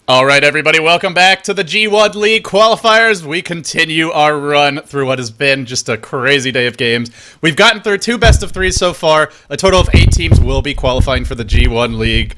All right, everybody, welcome back to the G1 League qualifiers. We continue our run through what has been just a crazy day of games. We've gotten through 2 best of 3s so far. A total of 8 teams will be qualifying for the G1 League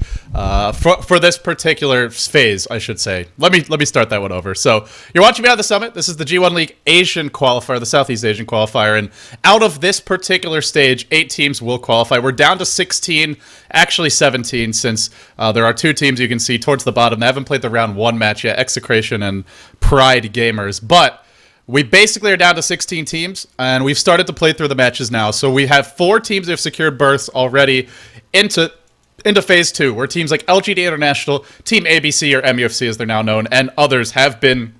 for this particular phase, I should say. Let me start that one over. So you're watching me on the summit. This is the G1 League Asian qualifier, the Southeast Asian qualifier, and out of this particular stage, 8 teams will qualify. We're down to 16, actually 17, since there are 2 teams you can see towards the bottom that haven't played the round 1 match yet, Execration and Pride Gamers. But we basically are down to 16 teams, and we've started to play through the matches now. So we have 4 teams that have secured berths already into phase 2, where teams like LGD International, Team ABC or MUFC as they're now known, and others have been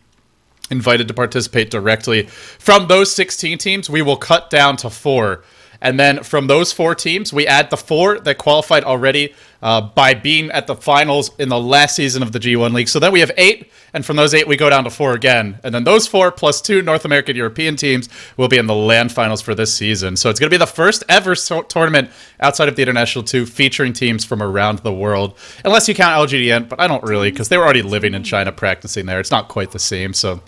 invited to participate directly. From those 16 teams, we will cut down to 4. And then from those 4 teams, we add the 4 that qualified already by being at the finals in the last season of the G1 League. So then we have 8, and from those 8, we go down to 4 again. And then those 4 plus 2 North American European teams will be in the LAN finals for this season. So it's going to be the first ever tournament outside of the International 2 featuring teams from around the world. Unless you count LGDN, but I don't really, because they were already living in China practicing there. It's not quite the same, so...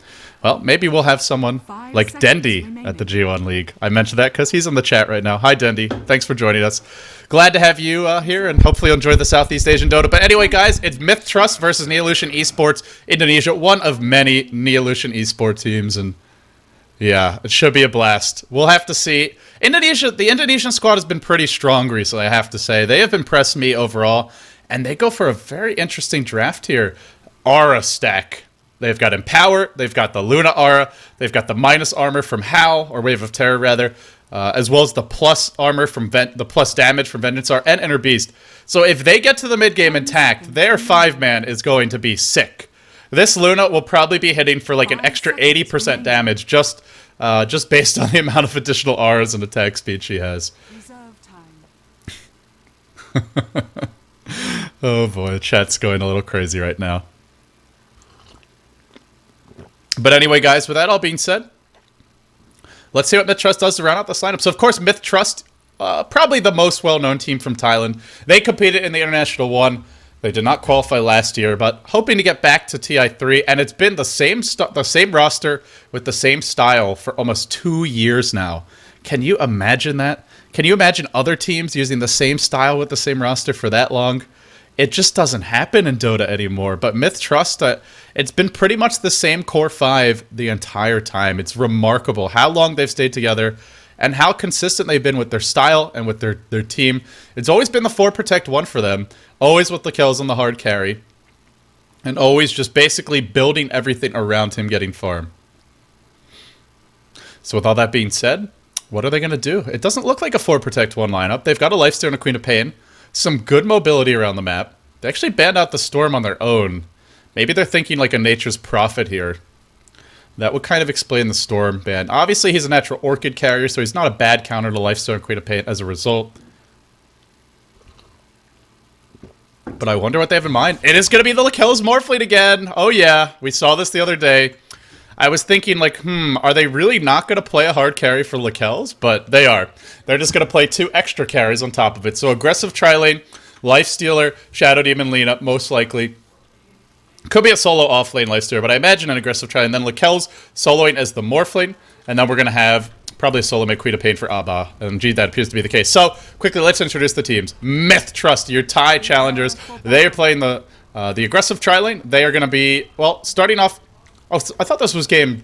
Well, maybe we'll have someone like Dendy at the G1 League. I mentioned that because he's in the chat right now. Hi, Dendy. Thanks for joining us. Glad to have you here, and hopefully you'll enjoy the Southeast Asian Dota. But anyway, guys, it's MiTH Trust versus Neo.INA Esports Indonesia, one of many Neo.INA esports teams, and yeah, it should be a blast. We'll have to see. The Indonesian squad has been pretty strong recently, I have to say. They have impressed me overall, and they go for a very interesting draft here. Aura stack. They've got Empower, they've got the Luna Aura, they've got the minus armor from Howl, or Wave of Terror rather, as well as the plus armor from the plus damage from Vengeance Aura and Inner Beast. So if they get to the mid game intact, their 5-man is going to be sick. This Luna will probably be hitting for like an extra 80% damage just based on the amount of additional auras and attack speed she has. Oh boy, chat's going a little crazy right now. But anyway, guys, with that all being said, let's see what MiTH Trust does to round out this lineup. So, of course, MiTH Trust, probably the most well-known team from Thailand. They competed in the International 1. They did not qualify last year, but hoping to get back to TI3. And it's been the same roster with the same style for almost 2 years now. Can you imagine that? Can you imagine other teams using the same style with the same roster for that long? It just doesn't happen in Dota anymore. But MiTH Trust, it's been pretty much the same core 5 the entire time. It's remarkable how long they've stayed together and how consistent they've been with their style and with their team. It's always been the 4 protect 1 for them, always with the kills on the hard carry, and always just basically building everything around him getting farm. So with all that being said, what are they going to do? It doesn't look like a 4 protect 1 lineup. They've got a Lifesteal and a Queen of Pain. Some good mobility around the map. They actually banned out the Storm on their own. Maybe they're thinking like a Nature's Prophet here. That would kind of explain the Storm ban. Obviously, he's a natural Orchid carrier, so he's not a bad counter to Lifesteal and Queen of Pain as a result. But I wonder what they have in mind. It is going to be the Lakel's Morphling again. Oh yeah, we saw this the other day. I was thinking like, are they really not going to play a hard carry for Lakel's? But they are. They're just going to play 2 extra carries on top of it. So aggressive tri-lane, Lifestealer, Shadow Demon Lina, most likely. Could be a solo off-lane Lifestealer, but I imagine an aggressive tri-lane. Then Lakel's soloing as the Morphling, and then we're going to have probably a solo make Queen of Pain for Abba. And gee, that appears to be the case. So, quickly, let's introduce the teams. MiTH Trust, your Thai challengers. They are playing the aggressive tri-lane. They are going to be, well, starting off... Oh, I thought this was game...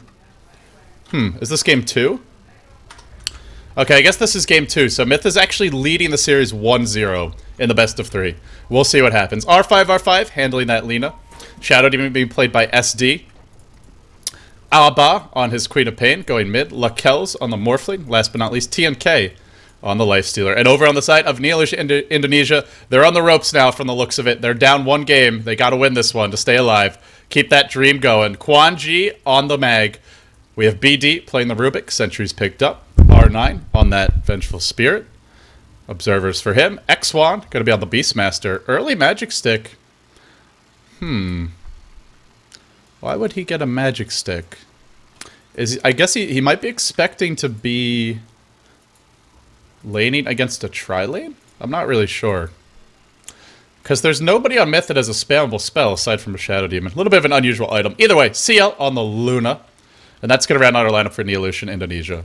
is this game 2? Okay, I guess this is game 2. So MiTH is actually leading the series 1-0 in the best of 3. We'll see what happens. R5 handling that Lina. Shadow Demon being played by SD. Abba on his Queen of Pain going mid. Lakel's on the Morphling. Last but not least, TNK on the Lifestealer. And over on the side of Neo.INA Indonesia, they're on the ropes now from the looks of it. They're down 1 game. They got to win this one to stay alive. Keep that dream going. Quan G on the mag. We have BD playing the Rubik. Sentries picked up. R9 on that Vengeful Spirit. Observers for him. X1 going to be on the Beastmaster. Early Magic Stick. Why would he get a Magic Stick? I guess he might be expecting to be laning against a tri-lane? I'm not really sure. Because there's nobody on MiTH that has a spammable spell aside from a Shadow Demon. A little bit of an unusual item. Either way, CL on the Luna. And that's going to round out our lineup for Neo.INA Indonesia.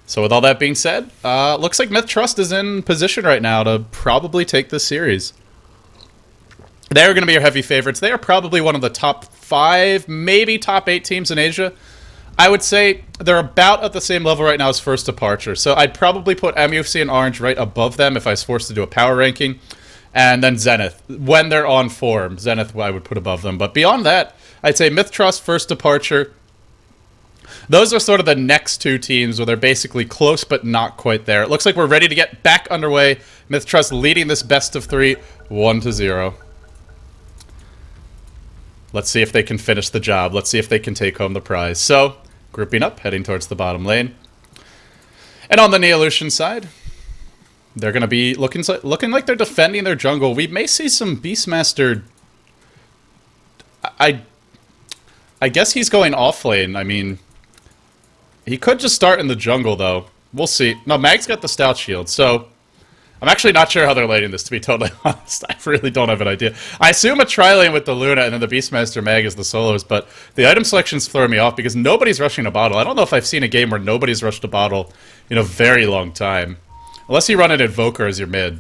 So with all that being said, looks like MiTH Trust is in position right now to probably take this series. They're going to be your heavy favorites. They are probably one of the top 5, maybe top 8 teams in Asia. I would say they're about at the same level right now as First Departure. So I'd probably put MUFC and Orange right above them if I was forced to do a power ranking. And then Zenith. When they're on form, Zenith I would put above them. But beyond that, I'd say MiTH Trust, First Departure. Those are sort of the next 2 teams where they're basically close but not quite there. It looks like we're ready to get back underway. MiTH Trust leading this best of 3, 1-0. Let's see if they can finish the job. Let's see if they can take home the prize. So, grouping up, heading towards the bottom lane. And on the Neo.INA side, they're going to be looking like they're defending their jungle. We may see some Beastmaster. I guess he's going off lane. I mean, he could just start in the jungle, though. We'll see. No, Mag's got the Stout Shield, so I'm actually not sure how they're laning this, to be totally honest. I really don't have an idea. I assume a tri-lane with the Luna and then the Beastmaster Mag is the solos, but the item selection's throwing me off because nobody's rushing a bottle. I don't know if I've seen a game where nobody's rushed a bottle in a very long time. Unless you run an Invoker as your mid.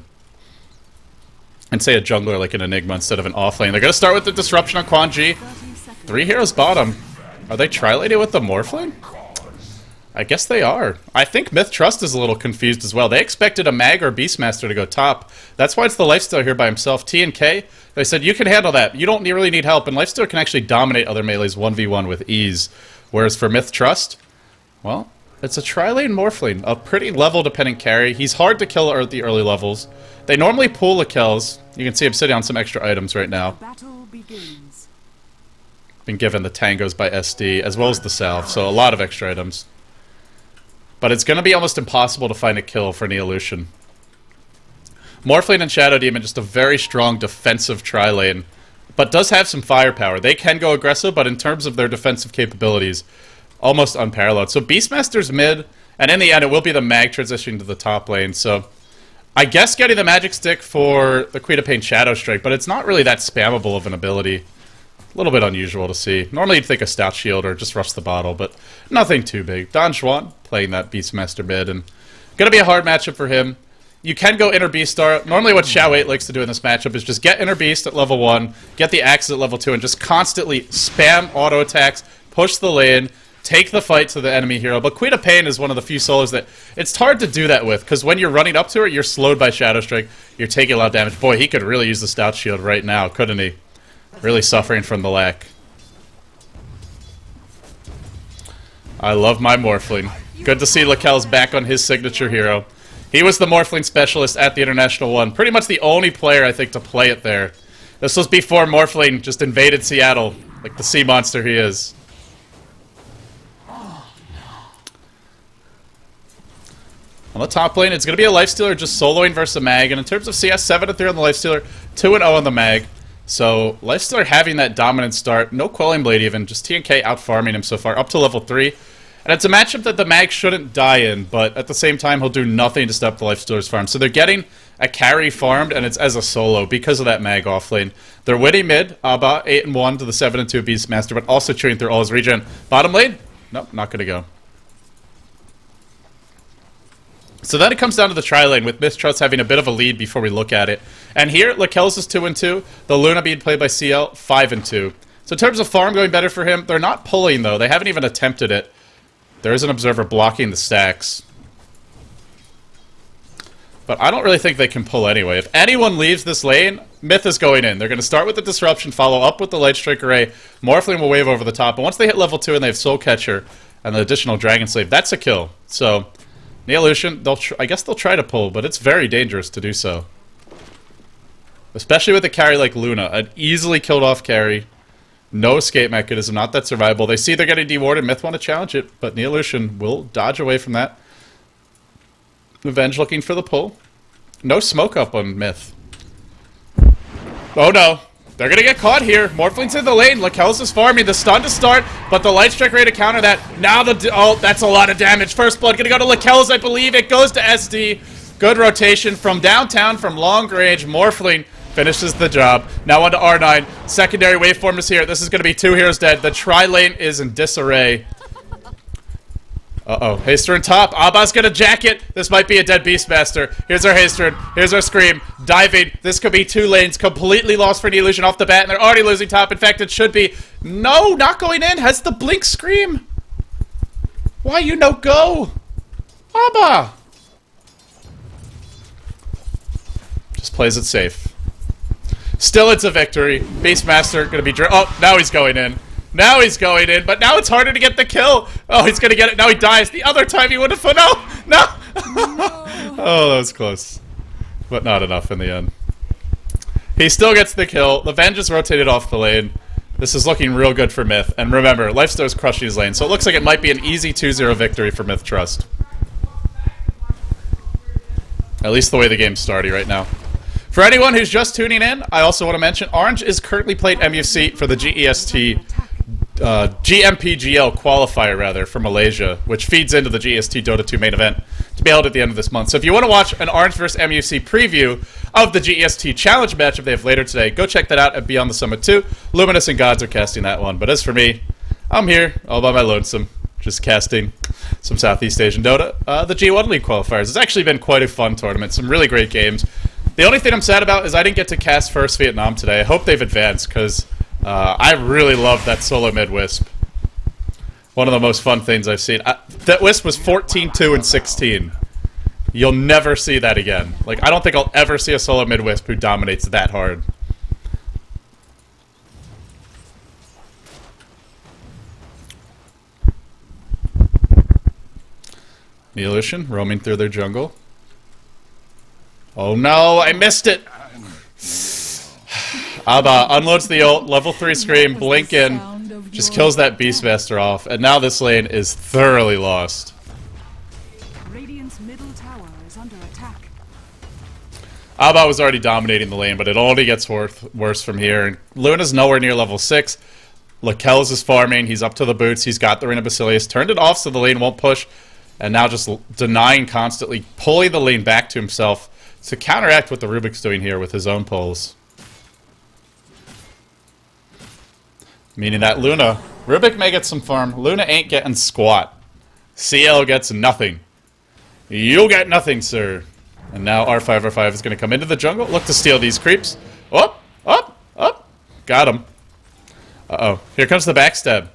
And say a jungler like an Enigma instead of an offlane. They're going to start with the Disruption on Quan Chi. 3 heroes bottom. Are they tri-laning with the Morphling? I guess they are. I think MiTH Trust is a little confused as well. They expected a Mag or Beastmaster to go top. That's why it's the Lifestealer here by himself. T and K, they said, you can handle that. You don't really need help. And Lifestealer can actually dominate other melees 1v1 with ease. Whereas for MiTH Trust, well, it's a tri-lane Morphling. A pretty level-dependent carry. He's hard to kill at the early levels. They normally pull the kills. You can see him sitting on some extra items right now. Battle begins. Been given the Tangos by SD, as well as the Salve, so a lot of extra items. But it's going to be almost impossible to find a kill for Neo.INA. Morphling and Shadow Demon, just a very strong defensive tri-lane, but does have some firepower. They can go aggressive, but in terms of their defensive capabilities, almost unparalleled. So Beastmaster's mid, and in the end it will be the Mag transitioning to the top lane, so I guess getting the Magic Stick for the Queen of Pain Shadow Strike, but it's not really that spammable of an ability. A little bit unusual to see. Normally you'd think a Stout Shield or just rush the bottle, but nothing too big. Don Juan playing that Beastmaster mid, and gonna be a hard matchup for him. You can go Inner Beast Star. Normally what Xiao 8 likes to do in this matchup is just get Inner Beast at level 1, get the Axes at level 2, and just constantly spam auto attacks, push the lane, take the fight to the enemy hero. But Queen of Pain is one of the few solos that it's hard to do that with, because when you're running up to her, you're slowed by Shadow Strike, you're taking a lot of damage. Boy, he could really use the Stout Shield right now, couldn't he? Really suffering from the lack. I love my Morphling. Good to see Lakel's back on his signature hero. He was the Morphling specialist at the International 1. Pretty much the only player, I think, to play it there. This was before Morphling just invaded Seattle, like the sea monster he is. On the top lane, it's going to be a Lifestealer just soloing versus a Mag. And in terms of CS, 7-3 on the Lifestealer, 2-0 on the Mag. So, Lifestealer having that dominant start. No Quelling Blade even. Just TNK out-farming him so far, up to level 3. And it's a matchup that the Mag shouldn't die in, but at the same time, he'll do nothing to stop the Lifestealer's farm. So they're getting a carry farmed, and it's as a solo because of that Mag offlane. They're winning mid, about 8-1 to the 7-2 Beastmaster, but also chewing through all his regen. Bottom lane? Nope, not going to go. So then it comes down to the tri-lane, with MiTH Trust having a bit of a lead before we look at it. And here, Lakel's is 2-2, the Luna being played by CL, 5-2. So in terms of farm going better for him, they're not pulling, though. They haven't even attempted it. There is an Observer blocking the stacks. But I don't really think they can pull anyway. If anyone leaves this lane, MiTH is going in. They're going to start with the Disruption, follow up with the Light Strike Array. Morphling will wave over the top. And once they hit level 2 and they have Soul Catcher and the additional Dragon Slave, that's a kill. So Neo.INA, I guess they'll try to pull, but it's very dangerous to do so. Especially with a carry like Luna. An easily killed off carry. No escape mechanism, not that survivable. They see they're getting dewarded. MiTH want to challenge it, but Neo.INA will dodge away from that. Revenge looking for the pull. No smoke up on MiTH. Oh no. They're gonna get caught here. Morphling's in the lane. Lakel's is farming. The stun to start, but the light strike ready to counter that. Now oh, that's a lot of damage. First blood gonna go to Lakel's, I believe. It goes to SD. Good rotation from downtown, from long range. Morphling finishes the job. Now on to R9. Secondary waveform is here. This is gonna be 2 heroes dead. The tri-lane is in disarray. Uh-oh. Haster in top. Abba's gonna jack it. This might be a dead Beastmaster. Here's our Haster. Here's our Scream. Diving. This could be 2 lanes. Completely lost for the illusion off the bat, and they're already losing top. In fact, it should be. No, not going in. Has the blink Scream. Why you no go? Abba. Just plays it safe. Still, it's a victory. Beastmaster gonna be oh, now he's going in. Now he's going in, but now it's harder to get the kill. Oh, he's gonna get it. Now he dies. The other time he would have... No! No! Oh, that was close. But not enough in the end. He still gets the kill. The Ven just rotated off the lane. This is looking real good for MiTH. And remember, Lifestar's crushing his lane, so it looks like it might be an easy 2-0 victory for MiTH Trust. At least the way the game's starting right now. For anyone who's just tuning in, I also want to mention Orange is currently playing MUC for the GMPGL qualifier, rather, for Malaysia, which feeds into the GST Dota 2 main event to be held at the end of this month. So if you want to watch an Orange vs MUC preview of the GST Challenge matchup they have later today, go check that out at Beyond the Summit 2. Luminous and Gods are casting that one. But as for me, I'm here, all by my lonesome, just casting some Southeast Asian Dota. The G1 League qualifiers. It's actually been quite a fun tournament. Some really great games. The only thing I'm sad about is I didn't get to cast First Vietnam today. I hope they've advanced, because... I really love that solo mid Wisp. One of the most fun things I've seen. That Wisp was 14-2 and 16. You'll never see that again. Like, I don't think I'll ever see a solo mid Wisp who dominates that hard. Neolution roaming through their jungle. Oh no, I missed it! Abba unloads the ult, level 3 Scream, blink in, just kills that Beastmaster off, and now this lane is thoroughly lost. Radiant's middle tower is under attack. Abba was already dominating the lane, but it only gets worse from here. And Luna's nowhere near level 6. Lakel's is farming, he's up to the boots, he's got the Ring of Basilius, turned it off so the lane won't push, and now just denying constantly, pulling the lane back to himself to counteract what the Rubik's doing here with his own pulls. Meaning that Luna, Rubik may get some farm, Luna ain't getting squat. CL gets nothing. You'll get nothing, sir. And now R5 is going to come into the jungle, look to steal these creeps. Up, up, up. Got him. Uh-oh. Here comes the backstab.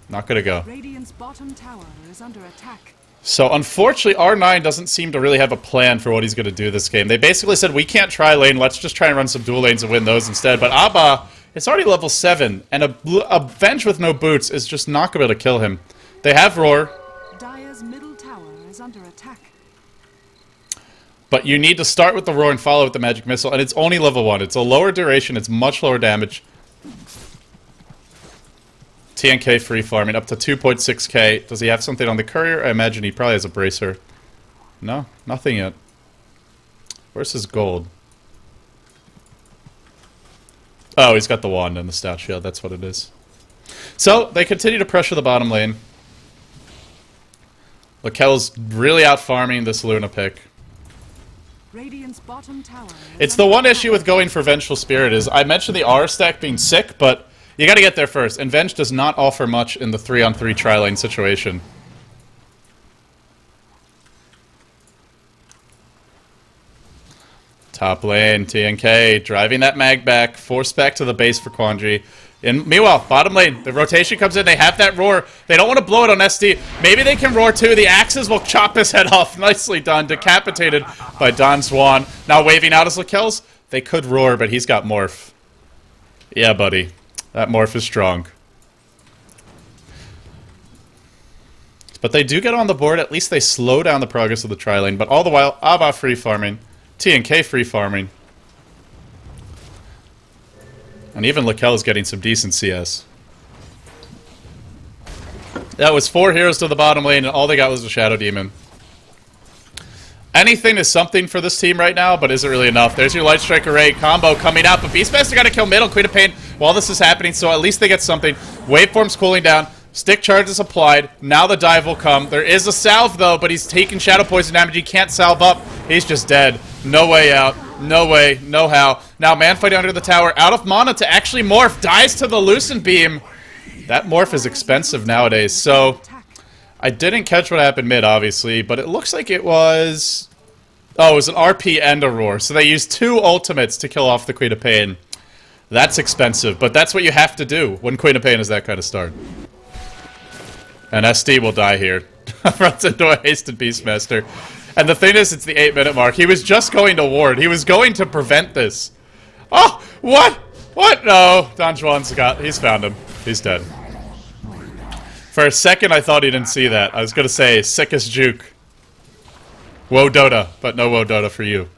Not going to go. Radiant's bottom tower is under attack. So unfortunately, R9 doesn't seem to really have a plan for what he's going to do this game. They basically said, we can't try lane, let's just try and run some dual lanes and win those instead. But Abba... it's already level 7, and a Venge with no boots is just not going to kill him. They have Roar. Dire's middle tower is under attack. But you need to start with the Roar and follow with the Magic Missile, and it's only level 1. It's a lower duration, it's much lower damage. TNK free farming, up to 2.6k. Does he have something on the courier? I imagine he probably has a bracer. No, nothing yet. Where's his gold? Oh, he's got the wand and the stout shield, that's what it is. So, they continue to pressure the bottom lane. Lakel's really out farming this Luna pick. Radiant's bottom tower. It's the one issue with going for Vengeful Spirit is, I mentioned the R stack being sick, but you gotta get there first, and Venge does not offer much in the 3-on-3 tri-lane situation. Top lane, TNK, driving that mag back, forced back to the base for Quandary. And meanwhile, bottom lane, the rotation comes in, they have that roar. They don't want to blow it on SD. Maybe they can roar too. The axes will chop his head off. Nicely done. Decapitated by Don Swan. Now waving out his Lakel's. They could roar, but he's got Morph. Yeah, buddy. That Morph is strong. But they do get on the board. At least they slow down the progress of the tri-lane. But all the while, Abba free farming. TNK free farming. And even Lakel is getting some decent CS. That was 4 heroes to the bottom lane, and all they got was a Shadow Demon. Anything is something for this team right now, but isn't really enough. There's your Light Strike Array combo coming out, but Beastmaster got to kill middle, Queen of Pain while this is happening, so at least they get something. Waveform's cooling down. Stick charge is applied. Now the dive will come. There is a salve, though, but he's taking Shadow Poison damage. He can't salve up. He's just dead. No way out. No way. No how. Now man fighting under the tower. Out of mana to actually morph. Dies to the Lucent Beam. That morph is expensive nowadays, so... I didn't catch what happened mid, obviously, but it looks like it was... Oh, it was an RP and a Roar. So they used 2 ultimates to kill off the Queen of Pain. That's expensive, but that's what you have to do when Queen of Pain is that kind of start. And SD will die here. Runs into a hasted Beastmaster. And the thing is, it's the 8-minute mark. He was just going to ward. He was going to prevent this. Oh, what? What? No, Don Juan's he's found him. He's dead. For a second, I thought he didn't see that. I was going to say, sickest juke. Woe Dota, but no Woe Dota for you.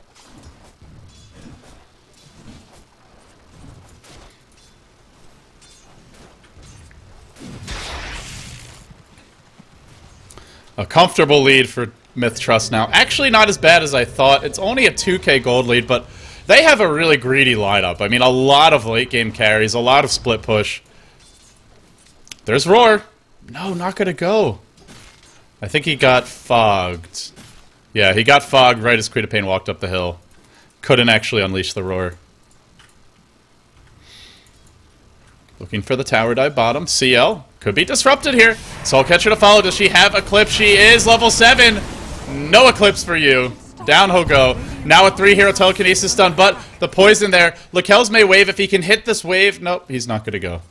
A comfortable lead for MiTH Trust now. Actually, not as bad as I thought. It's only a 2k gold lead, but they have a really greedy lineup. I mean, a lot of late game carries, a lot of split push. There's Roar. No, not gonna go. I think he got fogged. Yeah, he got fogged right as Queen of Pain walked up the hill. Couldn't actually unleash the Roar. Looking for the tower dive bottom. CL could be disrupted here. Soul Catcher to follow. Does she have Eclipse? She is level 7. No Eclipse for you. Down he'll go. Now a 3-hero telekinesis stun, but the poison there. Lakel's may wave if he can hit this wave. Nope, he's not gonna go.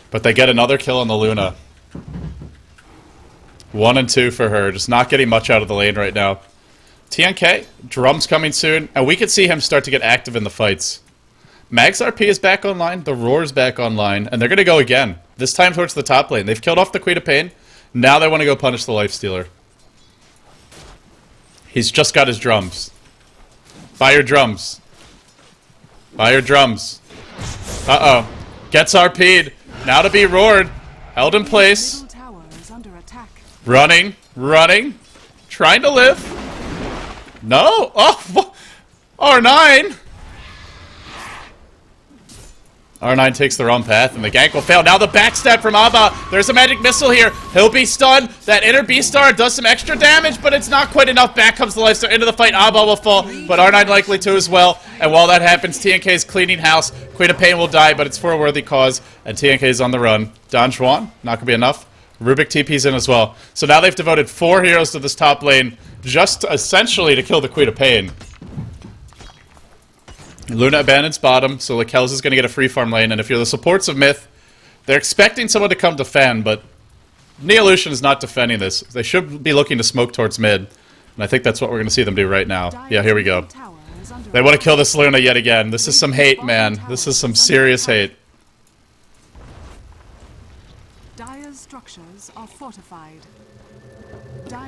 But they get another kill on the Luna. 1 and 2 for her. Just not getting much out of the lane right now. TNK, Drum's coming soon, and we could see him start to get active in the fights. Mag's RP is back online, the Roar's back online, and they're going to go again. This time towards the top lane. They've killed off the Queen of Pain. Now they want to go punish the Lifestealer. He's just got his drums. Buy your drums. Buy your drums. Uh-oh. Gets RP'd. Now to be roared. Held in place. Running. Running. Trying to live. No. Oh. R9. R9 takes the wrong path, and the gank will fail. Now the backstab from Abba. There's a magic missile here. He'll be stunned. That inner B-star does some extra damage, but it's not quite enough. Back comes the Lifestealer into the fight. Abba will fall, but R9 likely to as well. And while that happens, TNK is cleaning house. Queen of Pain will die, but it's for a worthy cause, and TNK is on the run. Don Juan, not going to be enough. Rubik TP's in as well. So now they've devoted 4 heroes to this top lane, just essentially to kill the Queen of Pain. Luna abandons bottom, so Lakel's is going to get a free farm lane, and if you're the supports of MiTH, they're expecting someone to come defend, but Neo.INA is not defending this. They should be looking to smoke towards mid, and I think that's what we're going to see them do right now. Yeah, here we go. They want to kill this Luna yet again. This is some hate, man. This is some serious hate. Dire's structures are fortified.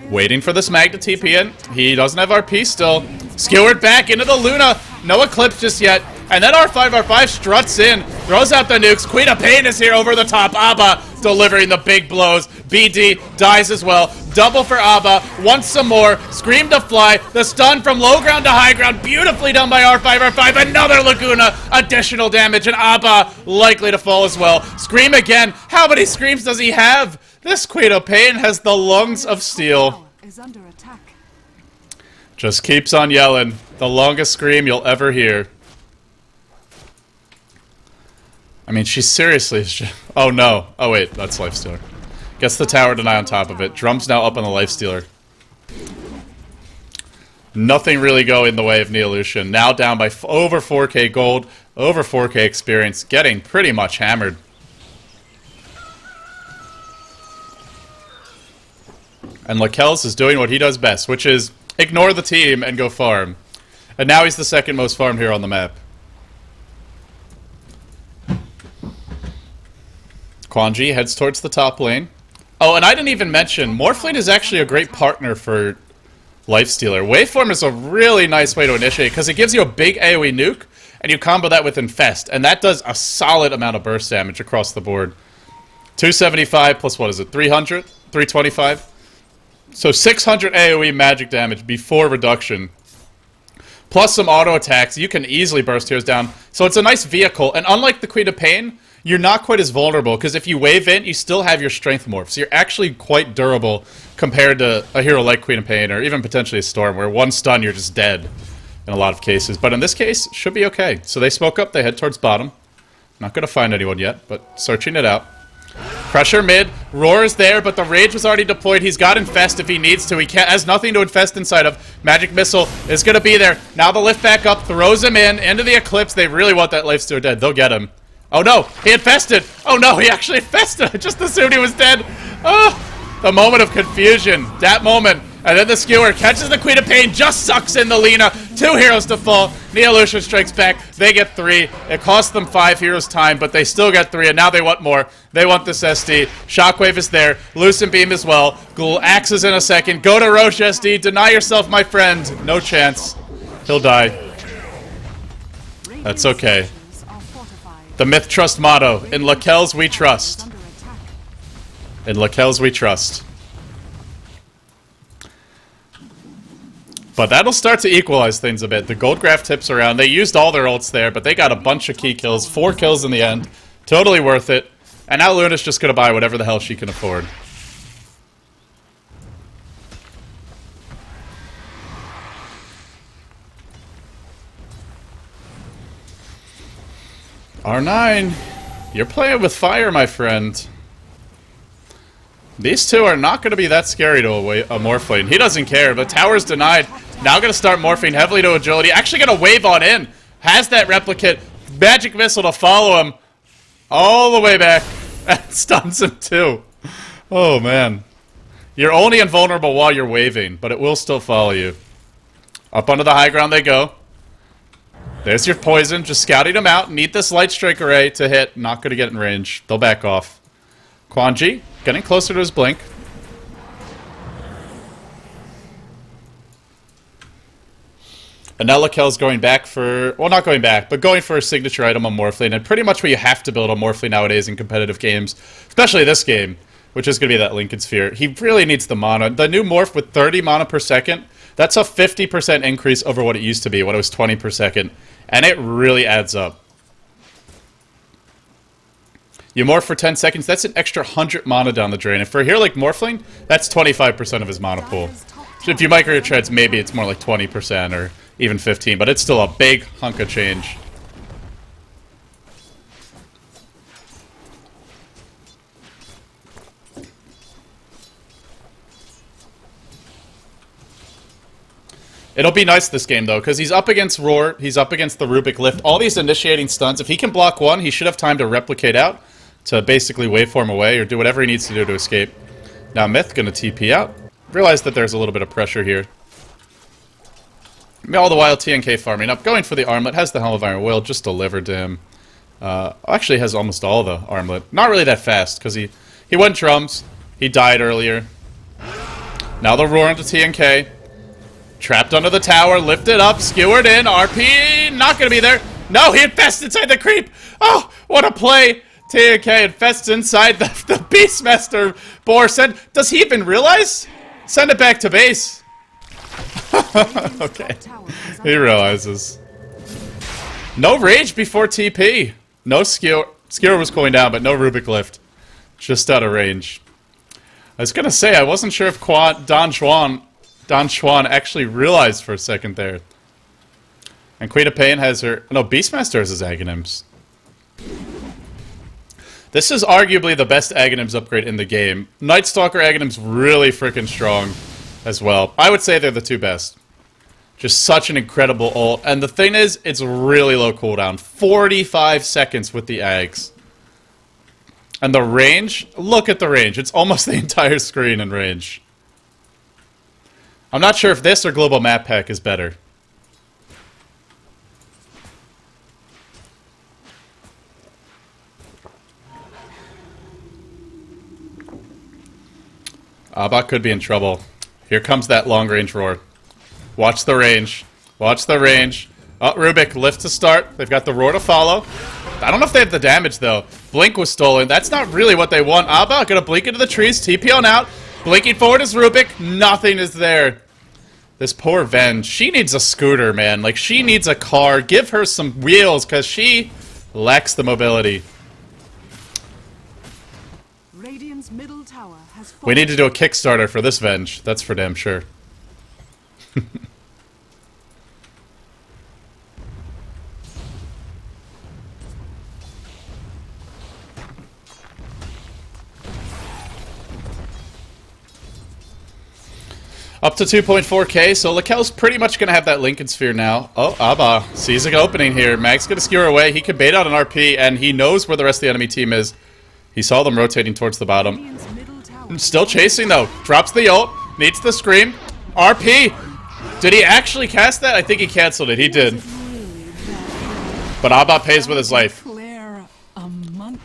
Waiting for this Mag to TP in. He doesn't have RP still. Skewered back into the Luna. No Eclipse just yet. And then R5 struts in. Throws out the nukes. Queen of Pain is here over the top. Abba delivering the big blows. BD dies as well. Double for Abba. Wants some more. Scream to fly. The stun from low ground to high ground. Beautifully done by R5. Another Laguna. Additional damage. And Abba likely to fall as well. Scream again. How many screams does he have? This Queen of Pain has the lungs of steel. Just keeps on yelling. The longest scream you'll ever hear. I mean, she's seriously... Oh, no. Oh, wait. That's Lifestealer. Gets the tower deny on top of it. Drum's now up on the Lifestealer. Nothing really going the way of Neo.INA. Now down by over 4k gold, over 4k experience. Getting pretty much hammered. And Lakel's is doing what he does best, which is ignore the team and go farm. And now he's the second most farmed hero on the map. Quanji heads towards the top lane. Oh, and I didn't even mention, Morphling is actually a great partner for Lifestealer. Waveform is a really nice way to initiate, because it gives you a big AoE nuke, and you combo that with Infest, and that does a solid amount of burst damage across the board. 275 plus, what is it, 300? 325? So 600 AoE magic damage before reduction. Plus some auto attacks. You can easily burst heroes down. So it's a nice vehicle. And unlike the Queen of Pain, you're not quite as vulnerable. Because if you wave in, you still have your strength morph. So you're actually quite durable compared to a hero like Queen of Pain. Or even potentially a Storm, where one stun, you're just dead. In a lot of cases. But in this case, should be okay. So they smoke up. They head towards bottom. Not going to find anyone yet, but searching it out. Pressure mid. Roar is there, but the Rage was already deployed. He's got Infest if he needs to. He has nothing to Infest inside of. Magic Missile is going to be there. Now the lift back up, throws him into the Eclipse. They really want that Lifesteal dead. They'll get him. Oh no, he infested. Oh no, he actually infested. I just assumed he was dead. Oh, the moment of confusion. That moment. And then the Skewer catches the Queen of Pain, just sucks in the Lina. 2 heroes to fall. Neo.INA strikes back. They get 3. It costs them 5 heroes time, but they still get 3, and now they want more. They want this SD. Shockwave is there. Lucent Beam as well. Ghoul axes in a second. Go to Roche SD. Deny yourself, my friend. No chance. He'll die. That's okay. The MiTH Trust motto. In Lakel's we trust. In Lakel's we trust. But that'll start to equalize things a bit. The gold graph tips around. They used all their ults there, but they got a bunch of key kills. 4 kills in the end. Totally worth it. And now Luna's just going to buy whatever the hell she can afford. R9, you're playing with fire, my friend. These two are not going to be that scary to a Morphlane. He doesn't care. The tower's denied. Now going to start morphing heavily to agility. Actually going to wave on in. Has that replicate. Magic Missile to follow him all the way back. And stuns him too. Oh, man. You're only invulnerable while you're waving, but it will still follow you. Up onto the high ground they go. There's your poison. Just scouting him out. Need this light strike array to hit. Not going to get in range. They'll back off. Quan Chi getting closer to his blink. And now Lakel's going back for... Well, not going back, but going for a signature item on Morphlane. And pretty much what you have to build on Morphlane nowadays in competitive games. Especially this game, which is going to be that Lincoln Sphere. He really needs the mana. The new Morph with 30 mana per second, that's a 50% increase over what it used to be, when it was 20 per second. And it really adds up. You morph for 10 seconds, that's an extra 100 mana down the drain. And for a hero like Morphling, that's 25% of his mana pool. If you micro your treads, maybe it's more like 20% or even 15, but it's still a big hunk of change. It'll be nice this game, though, because he's up against Roar, he's up against the Rubik Lift, all these initiating stunts. If he can block one, he should have time to replicate out, to basically waveform away, or do whatever he needs to do to escape. Now MiTH gonna TP out. Realize that there's a little bit of pressure here. All the while, TNK farming up, going for the armlet, has the Helm of Iron Will, just delivered to him. Actually has almost all the armlet. Not really that fast, because he went drums, he died earlier. Now the Roar into TNK. Trapped under the tower, lifted up, skewered in, RP, not gonna be there. No, he infests inside the creep! Oh, what a play! TNK infests inside the Beastmaster. Boar said, does he even realize? Send it back to base. Okay, he realizes. No rage before TP. No skewer. Skewer was going down, but no Rubik Lift. Just out of range. I was gonna say, I wasn't sure if Don Juan actually realized for a second there. And Queen of Pain has her... No, Beastmaster has his Aghanims. This is arguably the best Aghanims upgrade in the game. Night Stalker Aghanim's really freaking strong as well. I would say they're the two best. Just such an incredible ult. And the thing is, it's really low cooldown. 45 seconds with the Aghs. And the range? Look at the range. It's almost the entire screen in range. I'm not sure if this or Global Map Pack is better. Abba could be in trouble. Here comes that long-range Roar. Watch the range. Watch the range. Oh, Rubik, lift to start. They've got the Roar to follow. I don't know if they have the damage, though. Blink was stolen. That's not really what they want. Abba gonna blink into the trees. TP on out. Blinking forward is Rubik. Nothing is there. This poor Ven. She needs a scooter, man. Like, she needs a car. Give her some wheels, because she lacks the mobility. Radiant's middle tower has We need to do a Kickstarter for this Venge. That's for damn sure. Up to 2.4k, so Lakel's pretty much going to have that Lincoln Sphere now. Oh, Abba sees an opening here. Mag's going to skewer away. He can bait out an RP, and he knows where the rest of the enemy team is. He saw them rotating towards the bottom. Radiant's middle tower. Still chasing, though. Drops the ult. Needs the scream. RP. Did he actually cast that? I think he canceled it. He did. But Abba pays with his life. Declare a month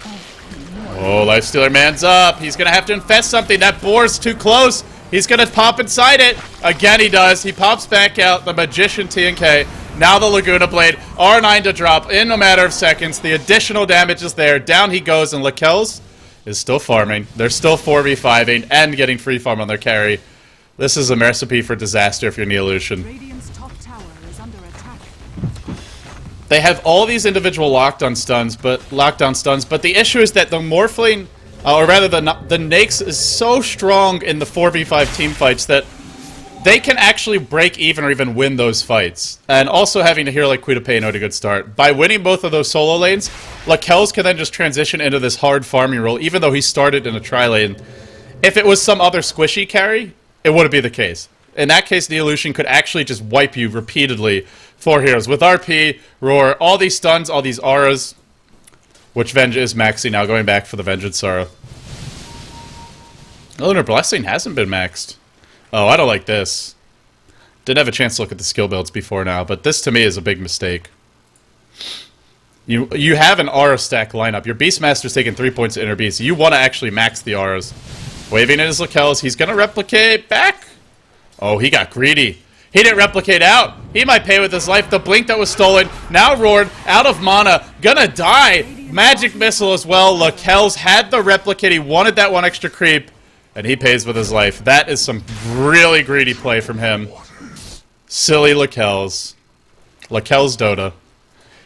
of Oh, Lifestealer man's up. He's going to have to infest something. That boar's too close. He's going to pop inside it. Again, he does. He pops back out. The Magician TNK. Now the Laguna Blade. R9 to drop in a matter of seconds. The additional damage is there. Down he goes, and Lakel's is still farming. They're still 4v5ing and getting free farm on their carry. This is a recipe for disaster if you're Neo.INA. Radiant's top tower is under attack. They have all these individual lockdown stuns, but the issue is that the Morphling, or rather the Naix, is so strong in the 4v5 team fights that they can actually break even or even win those fights. And also having a hero like Qualifiers out a good start. By winning both of those solo lanes, Lakel's can then just transition into this hard farming role, even though he started in a tri-lane. If it was some other squishy carry, it wouldn't be the case. In that case, Neo.INA could actually just wipe you repeatedly. 4 heroes with RP, Roar, all these stuns, all these auras. Which Venge is maxing now, going back for the Vengeance Sorrow. Lunar Blessing hasn't been maxed. Oh, I don't like this. Didn't have a chance to look at the skill builds before now, but this to me is a big mistake. You have an aura stack lineup. Your Beastmaster's taking 3 points of Inner Beast. You want to actually max the auras. Waving in his Lakel's. He's going to replicate back. Oh, he got greedy. He didn't replicate out. He might pay with his life. The blink that was stolen. Now roared. Out of mana. Gonna die. Magic missile as well. Lakel's had the replicate. He wanted that one extra creep. And he pays with his life. That is some really greedy play from him. Silly Lakel's. Lakel's Dota.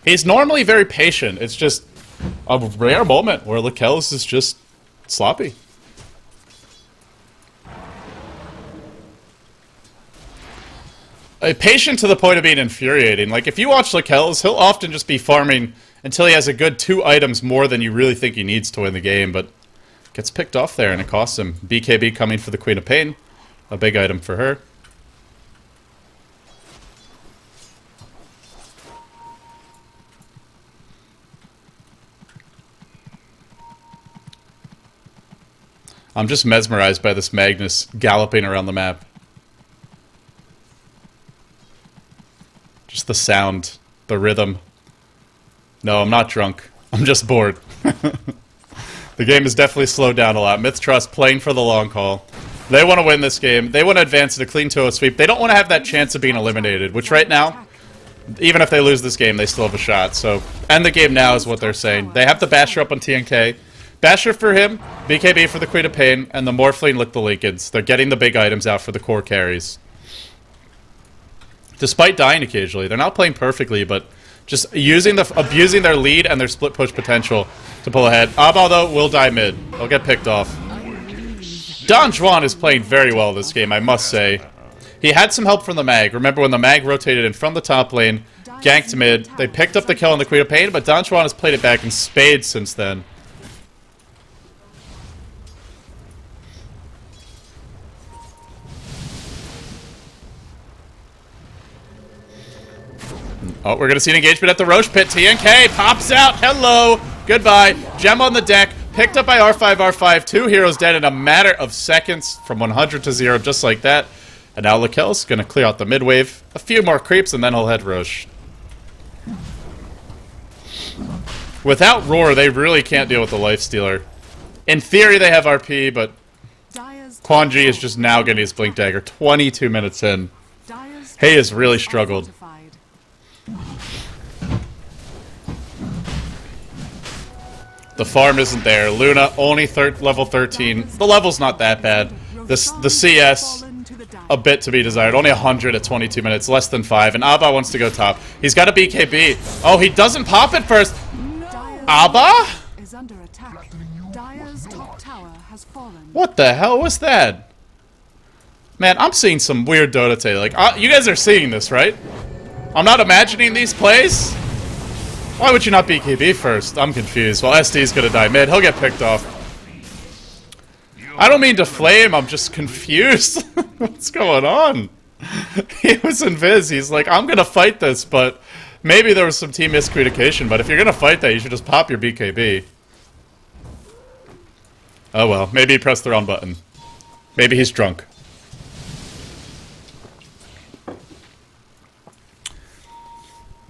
He's normally very patient. It's just a rare moment where Lakel's is just sloppy. Patient to the point of being infuriating. Like, if you watch Lakel's, he'll often just be farming until he has a good 2 items more than you really think he needs to win the game, but gets picked off there and it costs him. BKB coming for the Queen of Pain. A big item for her. I'm just mesmerized by this Magnus galloping around the map. Just the sound, the rhythm. No, I'm not drunk. I'm just bored. The game has definitely slowed down a lot. MiTH Trust playing for the long haul. They want to win this game. They want to advance to a clean 2-0 sweep. They don't want to have that chance of being eliminated, which right now, even if they lose this game, they still have a shot. So, end the game now is what they're saying. They have the Basher up on TNK. Basher for him, BKB for the Queen of Pain, and the Morphling lick the Lincolns. They're getting the big items out for the core carries. Despite dying occasionally. They're not playing perfectly, but just abusing their lead and their split push potential to pull ahead. Abba, though, will die mid. They'll get picked off. Don Juan is playing very well this game, I must say. He had some help from the Mag. Remember when the Mag rotated in from the top lane, ganked mid, they picked up the kill on the Queen of Pain, but Don Juan has played it back in spades since then. Oh, we're going to see an engagement at the Roche Pit. TNK pops out. Hello. Goodbye. Gem on the deck. Picked up by R5, R5. 2 heroes dead in a matter of seconds from 100 to 0, just like that. And now Lakel's going to clear out the mid wave. A few more creeps, and then he'll head Roche. Without Roar, they really can't deal with the Lifestealer. In theory, they have RP, but Quan Ji is just now getting his Blink Dagger 22 minutes in. He has really struggled. The farm isn't there. Luna, only level 13. The level's not that bad. The CS, a bit to be desired. Only 100 at 22 minutes, less than 5. And Abba wants to go top. He's got a BKB. Oh, he doesn't pop it first. Abba? Is under attack. Dire's top tower has fallen. What the hell was that? Man, I'm seeing some weird Dota today. Like, you guys are seeing this, right? I'm not imagining these plays? Why would you not BKB first? I'm confused. Well, SD's gonna die mid. He'll get picked off. I don't mean to flame, I'm just confused. What's going on? He was in Viz. He's like, I'm gonna fight this, but maybe there was some team miscommunication, but if you're gonna fight that, you should just pop your BKB. Oh well, maybe he pressed the wrong button. Maybe he's drunk.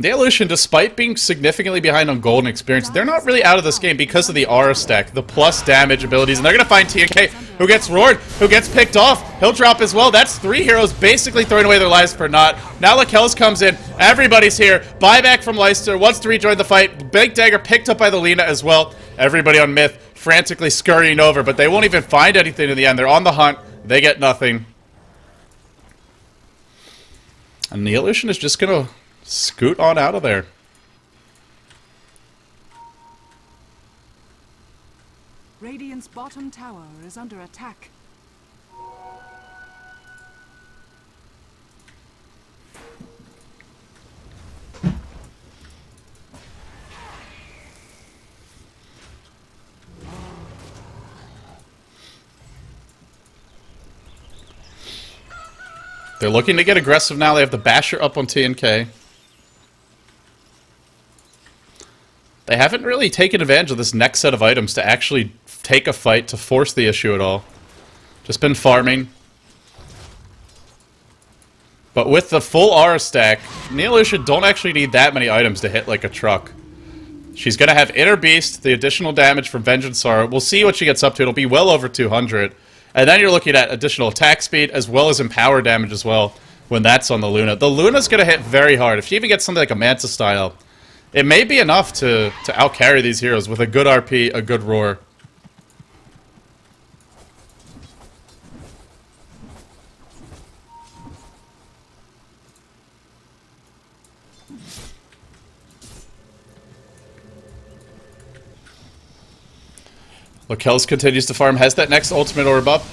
Neo.INA, despite being significantly behind on golden experience, they're not really out of this game because of the aura stack, the plus damage abilities, and they're going to find TNK, who gets roared, who gets picked off. He'll drop as well. That's 3 heroes basically throwing away their lives for naught. Now Lakel's comes in. Everybody's here. Buyback from Leicester wants to rejoin the fight. Big Dagger picked up by the Lina as well. Everybody on MiTH frantically scurrying over, but they won't even find anything in the end. They're on the hunt. They get nothing. And Neo.INA is just going to scoot on out of there. Radiant's bottom tower is under attack. They're looking to get aggressive now. They have the Basher up on TNK. They haven't really taken advantage of this next set of items to actually take a fight, to force the issue at all. Just been farming. But with the full aura stack, Neo.INA don't actually need that many items to hit like a truck. She's going to have Inner Beast, the additional damage from Vengeance Aura. We'll see what she gets up to. It'll be well over 200. And then you're looking at additional attack speed as well as empower damage as well when that's on the Luna. The Luna's going to hit very hard. If she even gets something like a Manta style, it may be enough to outcarry these heroes with a good RP, a good roar. Lakel's continues to farm, has that next ultimate orb up.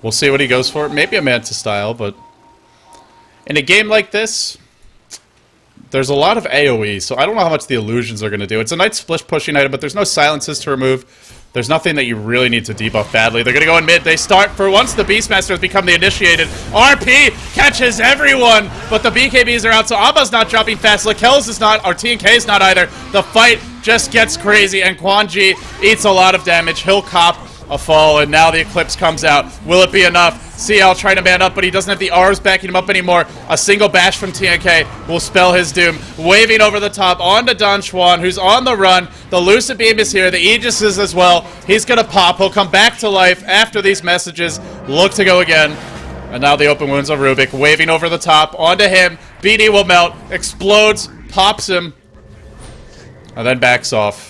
We'll see what he goes for. Maybe a Manta style, but in a game like this, there's a lot of AoE, so I don't know how much the illusions are going to do. It's a nice splish pushing item, but there's no silences to remove. There's nothing that you really need to debuff badly. They're going to go in mid. They start for once the Beastmaster has become the initiated. RP catches everyone, but the BKBs are out, so Abba's not dropping fast. Lakel's is not, or TNK's not either. The fight just gets crazy, and Quan Ji eats a lot of damage. He'll cop a fall, and now the Eclipse comes out. Will it be enough? CL trying to man up, but he doesn't have the R's backing him up anymore. A single bash from TNK will spell his doom. Waving over the top onto Don Juan, who's on the run. The Lucid Beam is here. The Aegis is as well. He's going to pop. He'll come back to life after these messages. Look to go again. And now the open wounds of Rubik. Waving over the top onto him. BD will melt. Explodes. Pops him. And then backs off.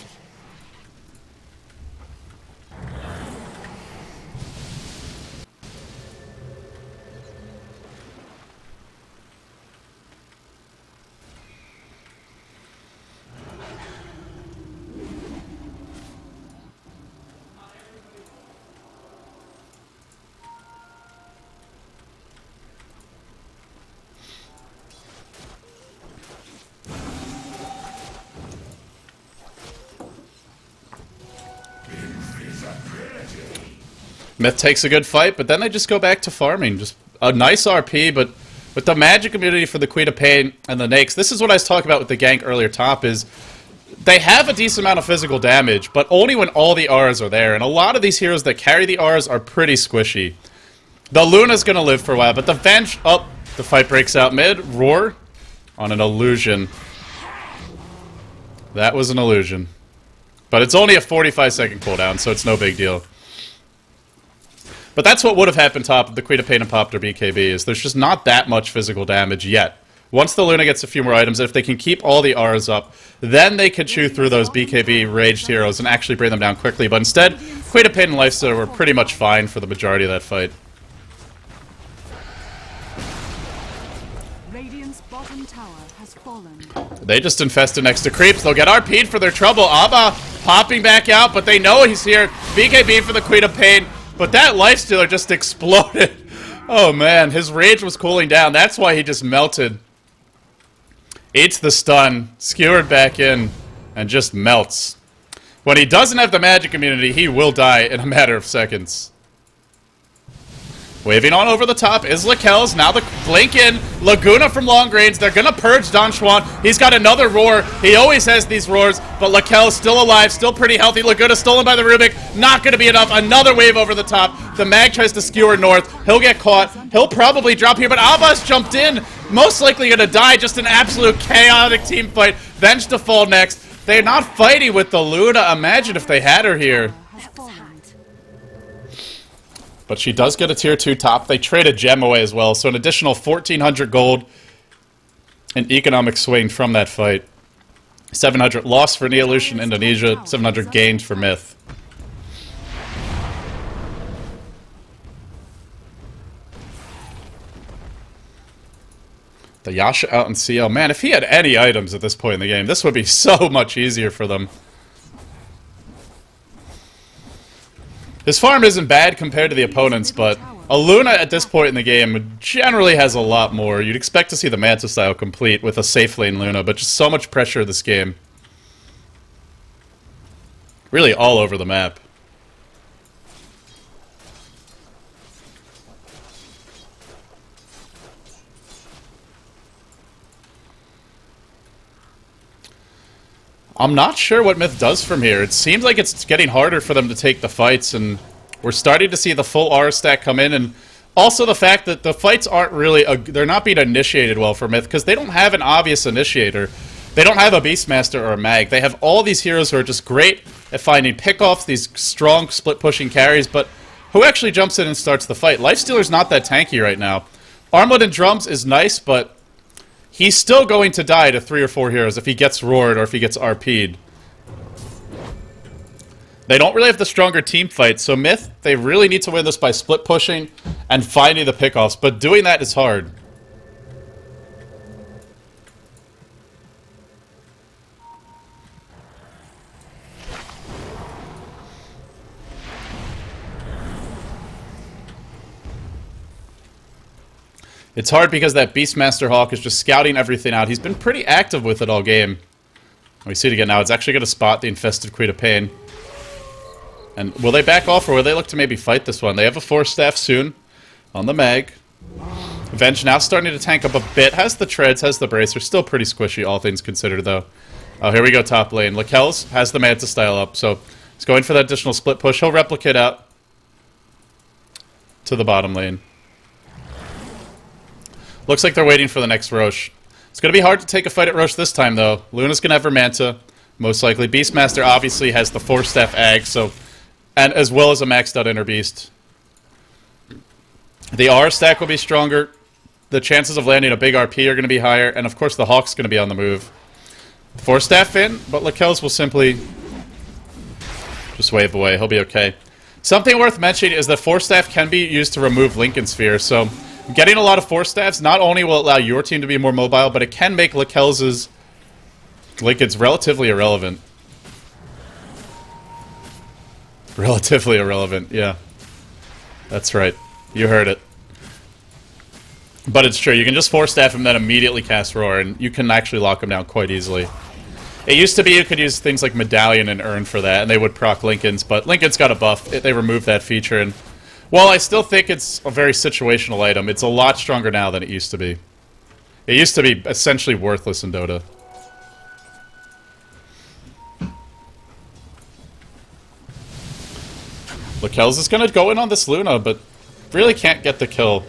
MiTH takes a good fight, but then they just go back to farming. Just a nice RP, but with the magic immunity for the Queen of Pain and the Nakes, this is what I was talking about with the gank earlier top, is they have a decent amount of physical damage, but only when all the Rs are there. And a lot of these heroes that carry the Rs are pretty squishy. The Luna's going to live for a while, but the Venge... Oh, the fight breaks out mid. Roar on an illusion. That was an illusion. But it's only a 45-second cooldown, so it's no big deal. But that's what would have happened top if the Queen of Pain and popped her BKB, is there's just not that much physical damage yet Once the Luna gets a few more items, if they can keep all the R's up, then they can chew through those BKB raged heroes and actually bring them down quickly. But instead, Queen of Pain and Lifestealer were pretty much fine for the majority of that fight. Radiant's bottom tower has fallen. They just infested next to creeps. They'll get RP'd for their trouble. Abba popping back out, but they know he's here. BKB for the Queen of Pain, but that Lifestealer just exploded. Oh man, his rage was cooling down. That's why he just melted. Eats the stun, skewered back in, and just melts. When he doesn't have the magic immunity, he will die in a matter of seconds. Waving on over the top is Lakel's. Now the blink in. Laguna from long range. They're going to purge Don Juan. He's got another roar. He always has these roars, but Lakel's still alive, still pretty healthy. Laguna stolen by the Rubik. Not going to be enough. Another wave over the top. The Mag tries to skewer north. He'll get caught. He'll probably drop here, but Abbas jumped in. Most likely going to die. Just an absolute chaotic team fight. Venge to fall next. They're not fighting with the Luna. Imagine if they had her here. But she does get a tier 2 top. They trade a gem away as well, so an additional 1,400 gold in economic swing from that fight. 700 lost for Neo.INA Indonesia, 700 gained for MiTH. The Yasha out in CL. Man, if he had any items at this point in the game, this would be so much easier for them. His farm isn't bad compared to the opponents, but a Luna at this point in the game generally has a lot more. You'd expect to see the Manta style complete with a safe lane Luna, but just so much pressure this game. Really all over the map. I'm not sure what MiTH does from here. It seems like it's getting harder for them to take the fights, and we're starting to see the full R stack come in, and also the fact that the fights aren't really, they're not being initiated well for MiTH, because they don't have an obvious initiator. They don't have a Beastmaster or a Mag. They have all these heroes who are just great at finding pickoffs, these strong split-pushing carries, but who actually jumps in and starts the fight? Lifestealer's not that tanky right now. Armlet and Drums is nice, but he's still going to die to 3 or 4 heroes if he gets roared or if he gets RP'd. They don't really have the stronger team fight, so MiTH, they really need to win this by split pushing and finding the pickoffs, but doing that is hard. It's hard because that Beastmaster Hawk is just scouting everything out. He's been pretty active with it all game. We see it again now. It's actually going to spot the infested Queen of Pain. And will they back off, or will they look to maybe fight this one? They have a Force Staff soon on the Mag. Venge now starting to tank up a bit. Has the treads, has the bracer. Still pretty squishy, all things considered, though. Oh, here we go, top lane. Lakel's has the Manta style up, so he's going for that additional split push. He'll replicate out to the bottom lane. Looks like they're waiting for the next Roche. It's going to be hard to take a fight at Roche this time, though. Luna's going to have her Manta, most likely. Beastmaster obviously has the Force Staff Ag, so, and as well as a maxed out Inner Beast. The R stack will be stronger. The chances of landing a big RP are going to be higher, and of course the Hawk's going to be on the move. Force Staff in, but Lakel's will simply just wave away. He'll be okay. Something worth mentioning is that Force Staff can be used to remove Lincoln Sphere, so getting a lot of Force Staffs not only will allow your team to be more mobile, but it can make Lakel's Lincoln's relatively irrelevant. Relatively irrelevant, yeah. That's right. You heard it. But it's true, you can just Force Staff him, then immediately cast Roar, and you can actually lock him down quite easily. It used to be you could use things like Medallion and Urn for that, and they would proc Lincoln's, but Lincoln's got a buff. They removed that feature, and while I still think it's a very situational item, it's a lot stronger now than it used to be. It used to be essentially worthless in Dota. Lakel's is going to go in on this Luna, but really can't get the kill.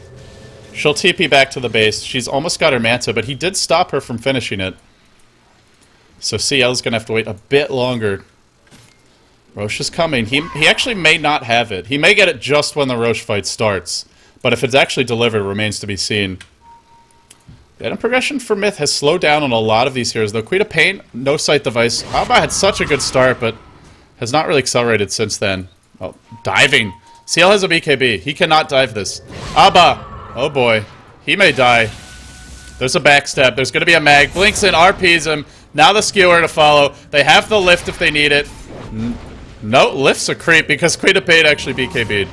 She'll TP back to the base. She's almost got her Manta, but he did stop her from finishing it. So CL's going to have to wait a bit longer. Roche is coming. He actually may not have it. He may get it just when the Roche fight starts. But if it's actually delivered, remains to be seen. Item progression for MiTH has slowed down on a lot of these heroes, though. Queen of Pain, no sight device. Abba had such a good start, but has not really accelerated since then. Oh, diving. CL has a BKB. He cannot dive this. Abba! Oh boy. He may die. There's a backstab. There's going to be a mag. Blinks in, RPs him. Now the skewer to follow. They have the lift if they need it. No, lift's a creep because Queen of Pain actually BKB'd.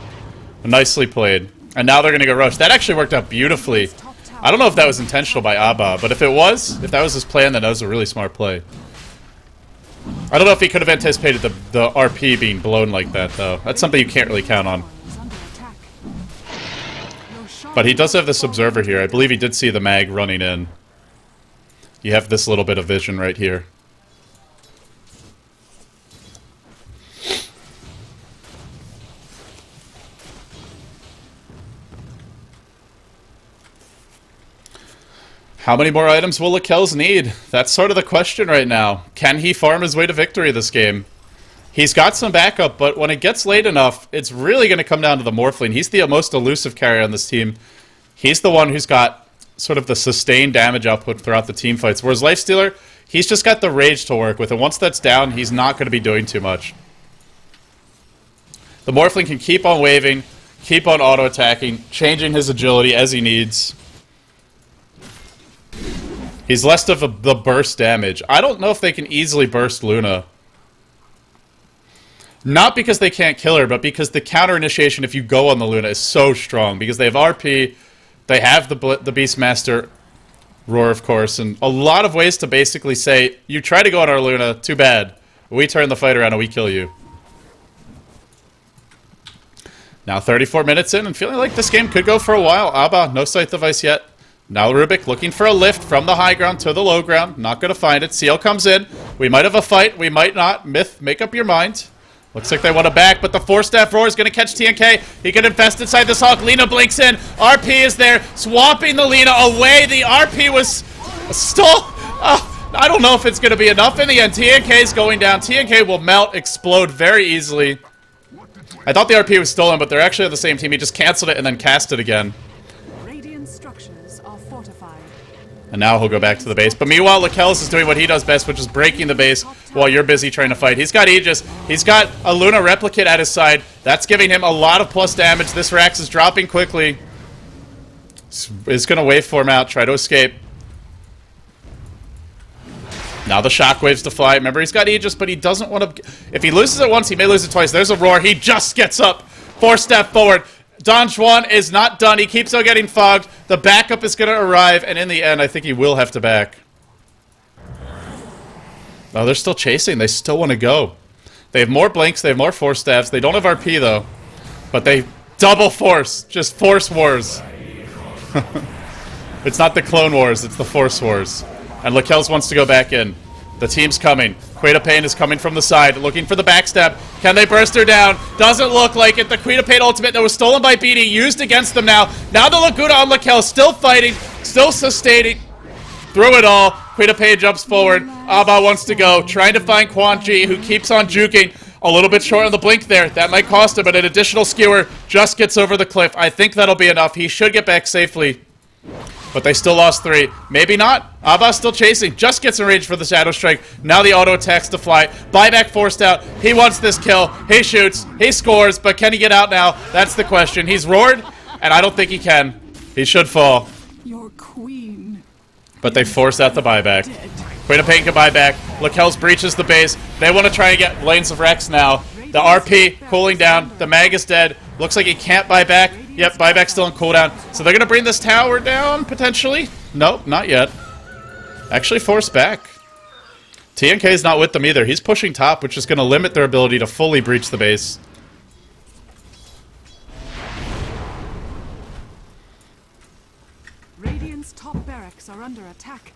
Nicely played. And now they're going to go rush. That actually worked out beautifully. I don't know if that was intentional by Abba, but if it was, if that was his plan, then that was a really smart play. I don't know if he could have anticipated the RP being blown like that, though. That's something you can't really count on. But he does have this observer here. I believe he did see the mag running in. You have this little bit of vision right here. How many more items will Lakel's need? That's sort of the question right now. Can he farm his way to victory this game? He's got some backup, but when it gets late enough, it's really going to come down to the Morphling. He's the most elusive carry on this team. He's the one who's got sort of the sustained damage output throughout the team fights. Whereas Lifestealer, he's just got the rage to work with, and once that's down, he's not going to be doing too much. The Morphling can keep on waving, keep on auto-attacking, changing his agility as he needs. He's less of the burst damage. I don't know if they can easily burst Luna. Not because they can't kill her, but because the counter initiation if you go on the Luna is so strong. Because they have RP, they have the Beastmaster Roar, of course, and a lot of ways to basically say, you try to go on our Luna, too bad. We turn the fight around and we kill you. Now 34 minutes in and feeling like this game could go for a while. Abba, no sight device yet. Now Rubik looking for a lift from the high ground to the low ground. Not going to find it. CL comes in. We might have a fight. We might not. MiTH, make up your mind. Looks like they want to back, but the 4-staff roar is going to catch TNK. He can infest inside this Hulk. Lina blinks in. RP is there, swapping the Lina away. The RP was stole. I don't know if it's going to be enough in the end. TNK is going down. TNK will melt, explode very easily. I thought the RP was stolen, but they're actually on the same team. He just canceled it and then cast it again. And now he'll go back to the base. But meanwhile, Lakel's is doing what he does best, which is breaking the base while you're busy trying to fight. He's got Aegis. He's got a Luna Replicate at his side. That's giving him a lot of plus damage. This Rax is dropping quickly. Is going to waveform out, try to escape. Now the shockwaves to fly. Remember, he's got Aegis, but he doesn't want to... If he loses it once, he may lose it twice. There's a roar. He just gets up. 4-step forward. Don Juan is not done. He keeps on getting fogged. The backup is going to arrive, and in the end, I think he will have to back. Oh, they're still chasing. They still want to go. They have more blinks. They have more force staffs. They don't have RP, though. But they double force. Just force wars. It's not the clone wars. It's the force wars. And Lakel's wants to go back in. The team's coming. Queen of Pain is coming from the side, looking for the backstab. Can they burst her down? Doesn't look like it. The Queen of Pain ultimate that was stolen by BD, used against them now. Now the Laguna on Lakel, still fighting, still sustaining. Through it all, Queen of Pain jumps forward. Abba wants to go, trying to find Quan Chi, who keeps on juking. A little bit short on the blink there. That might cost him, but an additional skewer just gets over the cliff. I think that'll be enough. He should get back safely. But they still lost 3. Maybe not. Abba's still chasing. Just gets enraged for the Shadow Strike. Now the auto attacks to fly. Buyback forced out. He wants this kill. He shoots. He scores. But can he get out now? That's the question. He's roared, and I don't think he can. He should fall. Your queen. But they force out the buyback. Queen of Pain can buy back. Lakel's breaches the base. They want to try and get lanes of Rex now. The RP cooling down. The mag is dead. Looks like he can't buy back. Yep, buyback's still on cooldown. So they're going to bring this tower down, potentially? Nope, not yet. Actually forced back. TNK is not with them either. He's pushing top, which is going to limit their ability to fully breach the base. Radiant's top barracks are under attack.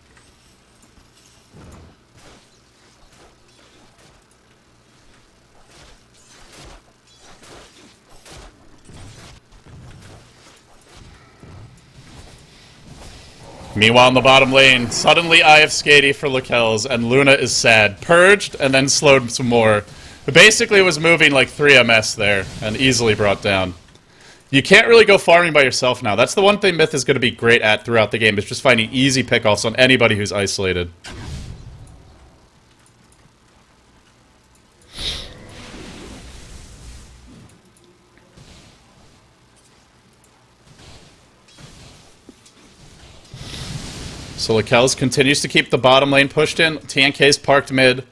Meanwhile, in the bottom lane, suddenly Eye of Skady for Lakel's, and Luna is sad. Purged, and then slowed some more. But basically, it was moving like 3 MS there, and easily brought down. You can't really go farming by yourself now. That's the one thing MiTH is going to be great at throughout the game, is just finding easy pickoffs on anybody who's isolated. So Lakelz continues to keep the bottom lane pushed in. TNK's parked mid.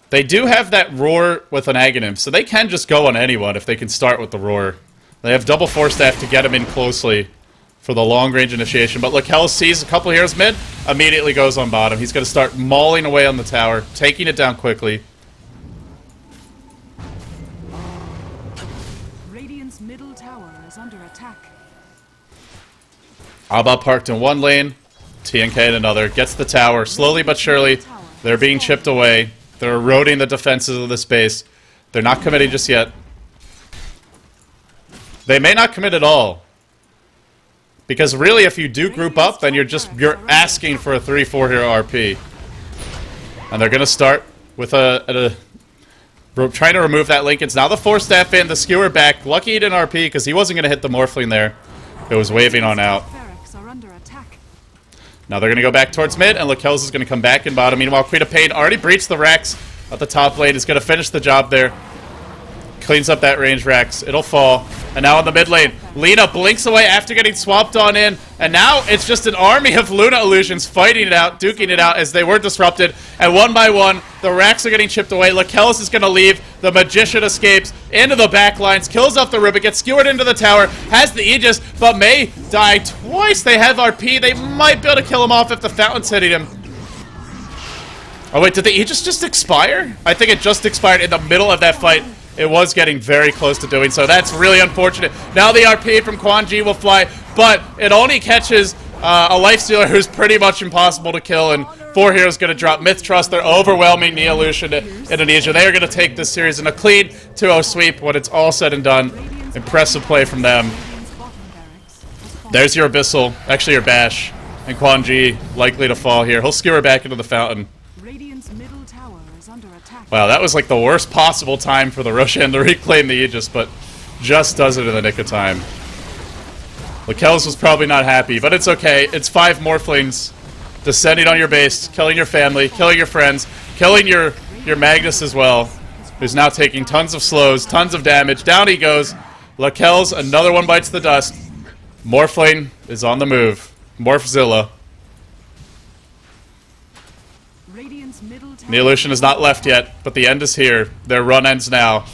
They do have that roar with an Aghanim, so they can just go on anyone if they can start with the roar. They have double force staff to get him in closely for the long-range initiation. But Lakelz sees a couple heroes mid, immediately goes on bottom. He's going to start mauling away on the tower, taking it down quickly. Radiant's middle tower is under attack. Abba parked in one lane, TNK in another. Gets the tower, slowly but surely. They're being chipped away. They're eroding the defenses of this base. They're not committing just yet. They may not commit at all. Because really, if you do group up, then you're asking for a 3-4 hero RP. And they're going to start with trying to remove that link. It's now the force staff in, the skewer back. Lucky he didn't RP because he wasn't going to hit the Morphling there. It was waving on out. Now they're going to go back towards mid, and Lakelz is going to come back in bottom. Meanwhile, Queen of Pain already breached the Rex at the top lane. Is going to finish the job there. Cleans up that range Rex. It'll fall. And now in the mid lane, Lina blinks away after getting swapped on in. And now it's just an army of Luna illusions fighting it out, duking it out as they were disrupted. And one by one, the Rex are getting chipped away. Lakelz is going to leave. The Magician escapes into the back lines, kills off the Ribbit, gets skewered into the tower, has the Aegis, but may die twice. They have RP. They might be able to kill him off if the Fountain's hitting him. Oh wait, did the Aegis just expire? I think it just expired in the middle of that fight. It was getting very close to doing so. That's really unfortunate. Now the RP from Quan Chi will fly, but it only catches a Lifestealer who's pretty much impossible to kill, and 4 heroes going to drop MiTH Trust. They're overwhelming Neolution Indonesia. They are going to take this series in a clean 2-0 sweep when it's all said and done. Impressive play from them. There's your Abyssal, actually your Bash, and Quan Chi likely to fall here. He'll skewer back into the Fountain. Wow, that was like the worst possible time for the Roshan to reclaim the Aegis, but just does it in the nick of time. Lakelz was probably not happy, but it's okay. It's 5 Morphlings descending on your base, killing your family, killing your friends, killing your Magnus as well, who's now taking tons of slows, tons of damage. Down he goes. Lakelz, another one bites the dust. Morphling is on the move. Morphzilla. Neolution is not left yet, but the end is here. Their run ends now.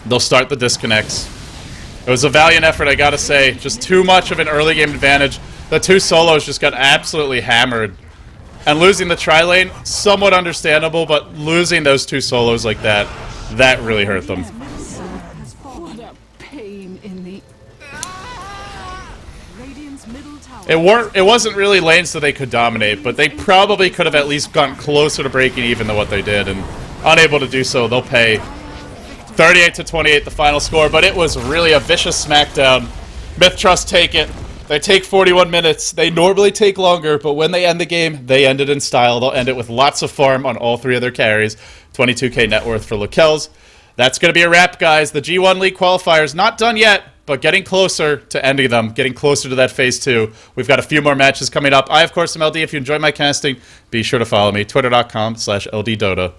They'll start the disconnects. It was a valiant effort, I gotta say. Just too much of an early game advantage. The 2 solos just got absolutely hammered. And losing the tri-lane, somewhat understandable, but losing those 2 solos like that, that really hurt them. It wasn't really lanes that they could dominate, but they probably could have at least gotten closer to breaking even than what they did, and unable to do so, they'll pay. 38-28 the final score, but it was really a vicious smackdown. MiTH Trust take it. They take 41 minutes. They normally take longer, but when they end the game, they end it in style. They'll end it with lots of farm on all 3 of their carries. 22k net worth for Lakelz. That's going to be a wrap, guys. The G1 League qualifiers not done yet, but getting closer to ending them, getting closer to that phase 2. We've got a few more matches coming up. I, of course, am LD. If you enjoy my casting, be sure to follow me. Twitter.com/LDDota.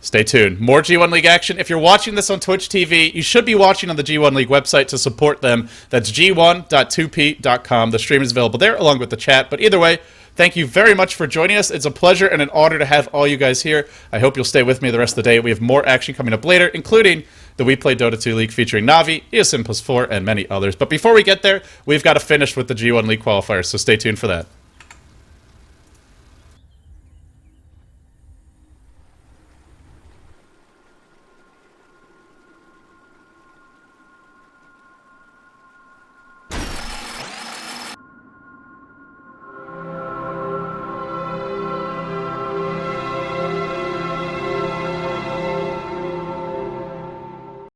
Stay tuned. More G1 League action. If you're watching this on Twitch TV, you should be watching on the G1 League website to support them. That's g1.2p.com. The stream is available there, along with the chat. But either way, thank you very much for joining us. It's a pleasure and an honor to have all you guys here. I hope you'll stay with me the rest of the day. We have more action coming up later, including the We Play Dota 2 League featuring Navi, ESN+4, and many others. But before we get there, we've got to finish with the G1 League qualifiers, so stay tuned for that.